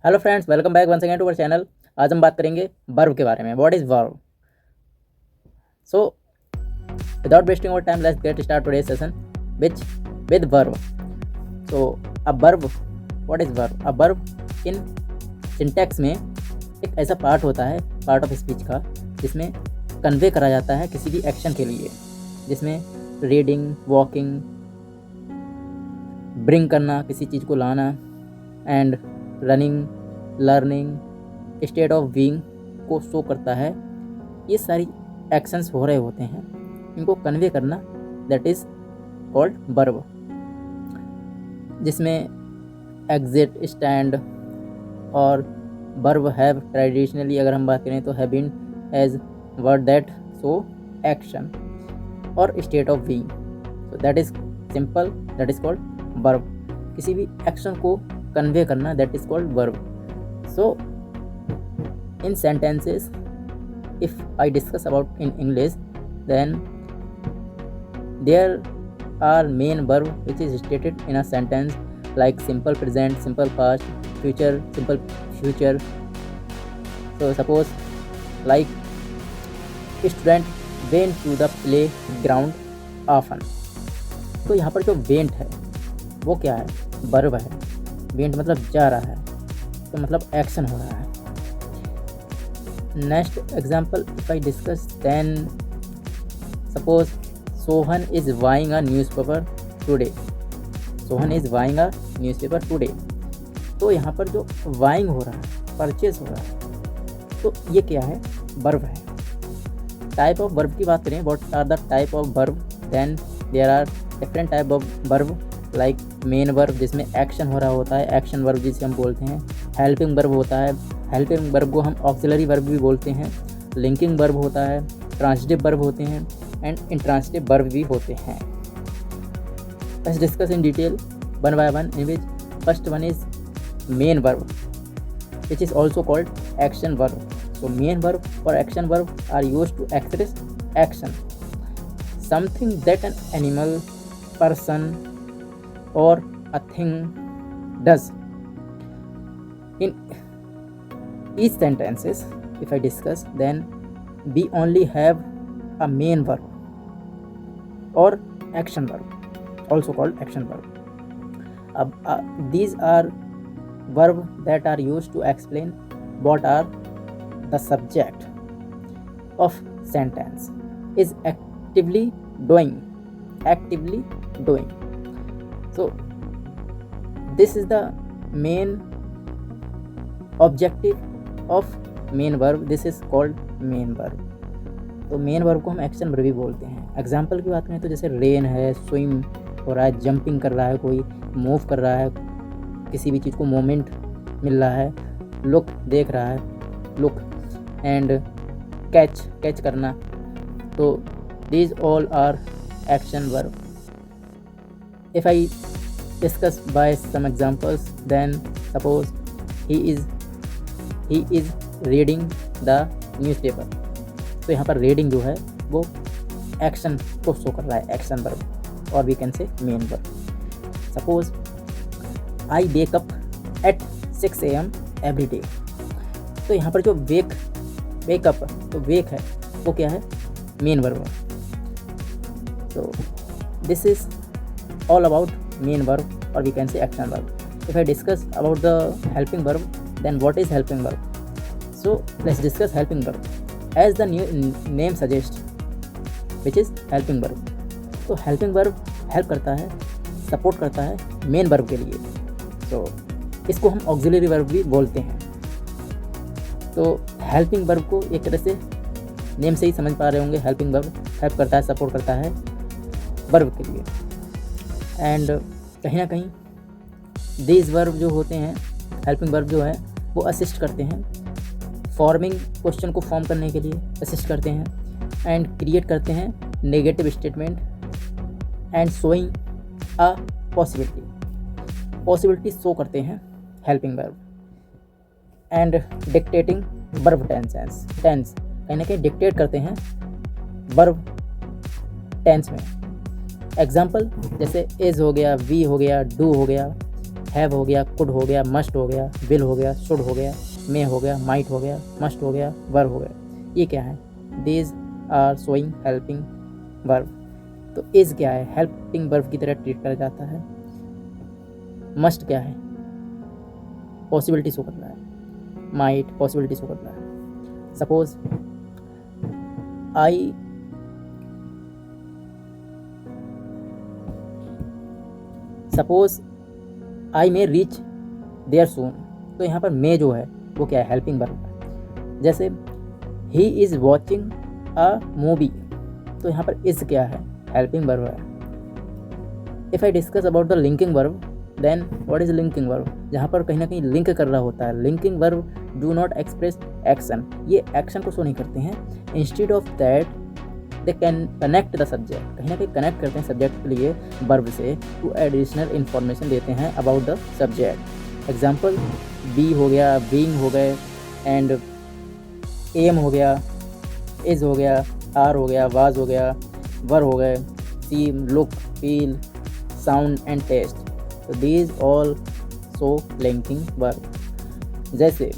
Hello friends, welcome back once again to our channel. आज हम बात करेंगे वर्ब के बारे में। What is verb? So without wasting our time, let's get start today session with verb. So a verb, what is verb? A verb in syntax में एक ऐसा पार्ट होता है, पार्ट ऑफ स्पीच का, जिसमें कन्वे करा जाता है किसी भी एक्शन के लिए, जिसमें रीडिंग, वॉकिंग, ब्रिंग करना, किसी चीज़ को लाना, and running, learning, state of being को शो करता है। ये सारी एक्शंस हो रहे होते हैं, इनको कन्वे करना, दैट इज़ कॉल्ड वर्ब। जिसमें एग्जिट, स्टैंड और वर्ब हैव ट्रेडिशनली, अगर हम बात करें तो have been as word that show action और state of being. So that is simple, that is called verb. किसी भी एक्शन को कन्वे करना, that is called verb. So in sentences, if I discuss about in English, then there are main verb which is stated in a sentence, like simple present, simple past, future, simple future. So suppose like student went to the playground often. तो यहाँ पर जो went है वो क्या है? Verb है। went मतलब जा रहा है, तो मतलब एक्शन हो रहा है। Next example if I discuss, then suppose Sohan is buying a newspaper today. Sohan is buying a newspaper today. तो यहाँ पर जो बाइंग हो रहा है, परचेज हो रहा है, तो ये क्या है? वर्ब है। टाइप ऑफ वर्ब की बात करें, what are the type of verb, then there are different type of verb, like main verb जिसमें एक्शन हो रहा होता है, एक्शन वर्ब जिसे हम बोलते हैं। हेल्पिंग वर्ब होता है, हेल्पिंग वर्ब को हम ऑक्सिलरी वर्ब भी बोलते हैं। लिंकिंग वर्ब होता है, ट्रांजिटिव वर्ब होते हैं, एंड इंट्रांजिटिव वर्ब भी होते हैं। Let's discuss in detail one by one, in which first one is main verb, which is also called action verb. So main verb और action verb are used to express action, something that an animal, person or a thing does. In each sentences, if I discuss, then we only have a main verb or action verb, also called action verb. These are verb that are used to explain what are the subject of sentence is actively doing. So this is the main objective of main verb. This is called main verb. तो main verb को हम action verb भी बोलते हैं। Example की बात करें तो जैसे रेन है, स्विम हो रहा है, जंपिंग कर रहा है, कोई मूव कर रहा है, किसी भी चीज़ को मोमेंट मिल रहा है, लुक देख रहा है, लुक, एंड कैच करना। तो these all are action verb. If I discuss by some examples, then suppose he is reading the newspaper. तो यहाँ पर रीडिंग जो है वो एक्शन को शो कर रहा है, एक्शन वर्ब, और we can say main verb. Suppose I wake up at 6 AM every day. तो यहाँ पर जो वेकअप, तो वेक है वो क्या है? Main verb. तो this is all about main verb, or we can say action verb. If I discuss about the helping verb, then what is helping verb? So let's discuss helping verb. As the new name suggests, which is helping verb. तो helping verb help करता है, support करता है main verb के लिए। तो इसको हम auxiliary verb भी बोलते हैं। तो helping verb को एक तरह से नेम से ही समझ पा रहे होंगे, helping verb help करता है, support करता है verb के लिए। एंड कहीं ना कहीं दीज वर्ब जो होते हैं, हेल्पिंग वर्ब जो है, वो असिस्ट करते हैं फॉर्मिंग, क्वेश्चन को फॉर्म करने के लिए असिस्ट करते हैं, एंड क्रिएट करते हैं negative statement, and showing a possibility show करते हैं helping verb, and dictating verb tense, कहीं ना कहीं डिक्टेट करते हैं वर्ब टेंस में। एग्जाम्पल जैसे इज हो गया, वी हो गया, डू हो गया, हैव हो गया, कुड हो गया, मस्ट हो गया, विल हो गया, शुड हो गया, मे हो गया, माइट हो गया, मस्ट हो गया, वर हो गया। ये क्या है? These are showing helping verb. तो इज़ क्या है? हेल्पिंग वर्ब की तरह ट्रीट करा जाता है। मस्ट क्या है? पॉसिबिलिटी शो करता है। माइट पॉसिबिलिटी शो करता है। Suppose I may reach there soon. तो यहाँ पर मे जो है वो क्या है? हेल्पिंग वर्ब है। जैसे ही इज़ वॉचिंग अ मूवी, तो यहाँ पर इज़ क्या है? हेल्पिंग वर्ब है। If I discuss about the linking verb, then what is linking verb? जहाँ पर कहीं ना कहीं लिंक कर रहा होता है। Linking verb do not express action, ये एक्शन को शो नहीं करते हैं। Instead of that they can connect the subject, कहीं ना कहीं कनेक्ट करते हैं सब्जेक्ट के लिए वर्ब से, टू एडिशनल इंफॉर्मेशन देते हैं about the subject. Example be हो गया, बीइंग हो गए, एंड एम हो गया, इज हो गया, आर हो गया, वाज हो गया, वर हो गए, seem, look, feel, sound and taste. तो these all show linking verb. जैसे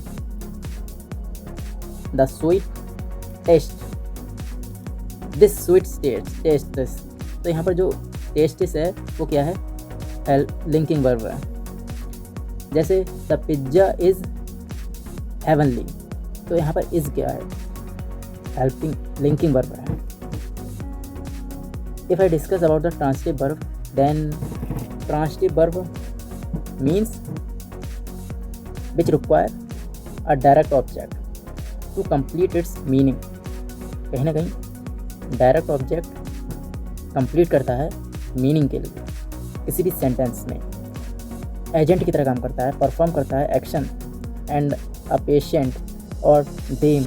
the sweet taste, this sweet taste this. तो यहाँ पर जो टेस्टिस है वो क्या है? लिंकिंग वर्ब है। जैसे द पिज्जा इज हेवनली, तो यहाँ पर इज क्या है? हेल्पिंग लिंकिंग वर्ब है। If I discuss about the transitive verb, then transitive verb means which require a direct object to complete its meaning. कहीं ना कहीं डायरेक्ट ऑब्जेक्ट कंप्लीट करता है मीनिंग के लिए किसी भी सेंटेंस में। एजेंट की तरह काम करता है, परफॉर्म करता है एक्शन, एंड अ पेशेंट और them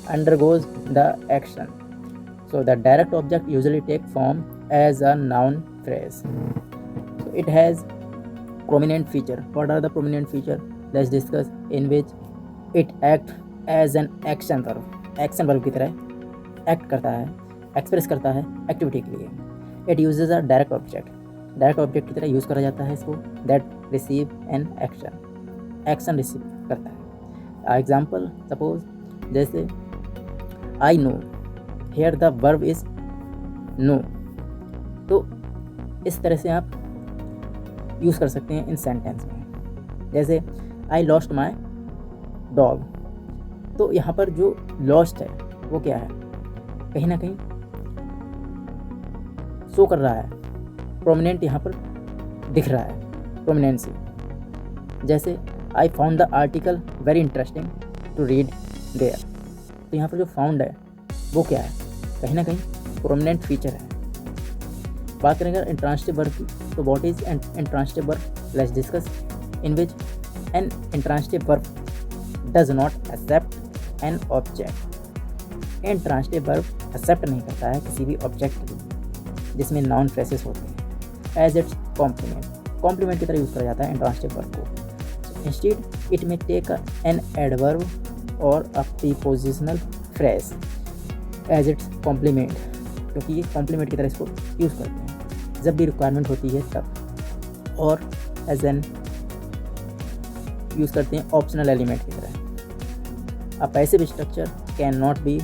undergoes the action. So the direct object usually take form as a noun phrase. So it has prominent feature. What are the prominent feature? Let's discuss. In which it act as an action verb. Action verb की तरह act करता है, express करता है activity के लिए. It uses a direct object. Direct object की तरह use करा जाता है इसको, that receive an action. Action receive करता है. Example, suppose जैसे I know, here the verb is know. तो इस तरह से आप यूज़ कर सकते हैं इन सेंटेंस में। जैसे I lost my dog, तो यहाँ पर जो lost है वो क्या है? कहीं ना कहीं शो कर रहा है, प्रोमिनेंट यहाँ पर दिख रहा है, प्रोमिनेंसी। जैसे I found the article very interesting to read there. तो यहाँ पर जो फाउंड है वो क्या है? कहीं ना कहीं प्रोमिनेंट फीचर है। बात करेंगे इंट्रांसिटिव वर्ब की, तो what is intransitive verb? Let's discuss. In which an intransitive verb does not accept an object. Intransitive verb accept नहीं करता है किसी भी ऑब्जेक्ट जिसमें नॉन फ्रेसेस होते हैं, एज इट्स कॉम्प्लीमेंट की तरह यूज़ करा जाता है इंट्रांसिटिव वर्ब को। Instead it may take an adverb और a prepositional phrase as its complement, क्योंकि ये कॉम्प्लीमेंट की तरह इसको यूज़ करते हैं जब भी रिक्वायरमेंट होती है तब, और एज एन यूज़ करते हैं ऑप्शनल एलिमेंट की तरह। A passive structure can not be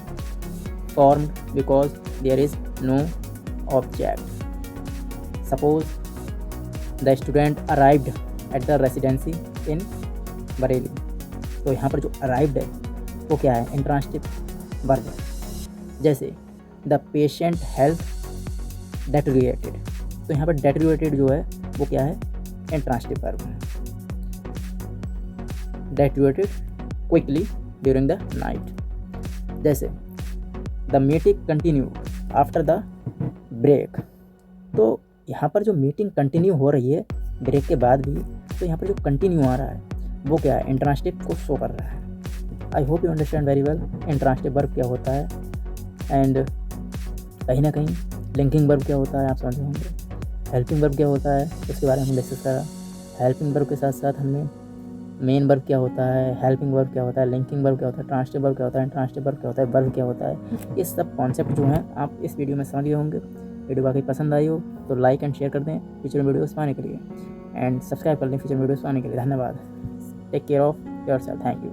formed because there is no object. Suppose the student arrived at the residency in Bareilly, तो यहाँ पर जो अराइव्ड है वो क्या है? इंट्रांसिटिव वर्ब है। जैसे द पेशेंट हेल्थ डेटेरियोरेटेड, तो यहाँ पर डेटेरियोरेटेड जो है वो क्या है? इंट्रांसिटिव वर्ब है। Deteriorated quickly during the night. जैसे the meeting continue after the break, तो यहाँ पर जो मीटिंग कंटिन्यू हो रही है ब्रेक के बाद भी, तो यहाँ पर जो कंटिन्यू आ रहा है वो क्या है? इंट्रांसिटिव को शो कर रहा है। I hope you understand very well intransitive verb क्या होता है, एंड कहीं ना कहीं लिंकिंग वर्ब क्या होता है आप समझ होंगे। हेल्पिंग वर्ब क्या होता है उसके बारे में हम डिस्कस करा। हेल्पिंग वर्ब के साथ साथ हमने मेन वर्ब क्या होता है, हेल्पिंग वर्ब क्या होता है, लिंकिंग वर्ब क्या होता है, ट्रांसिटिव वर्ब क्या होता है, इंट्रांसिटिव वर्ब क्या होता है, वर्ब क्या होता है, ये सब कॉन्सेप्ट जो हैं आप इस वीडियो में समझ गए होंगे। वीडियो बाकी पसंद आई हो तो लाइक एंड शेयर कर दें फ्यूचर वीडियोस पाने के लिए। एंड सब्सक्राइब कर लें फ्यूचर वीडियोस पाने के लिए। धन्यवाद। Take care of yourself. Thank you.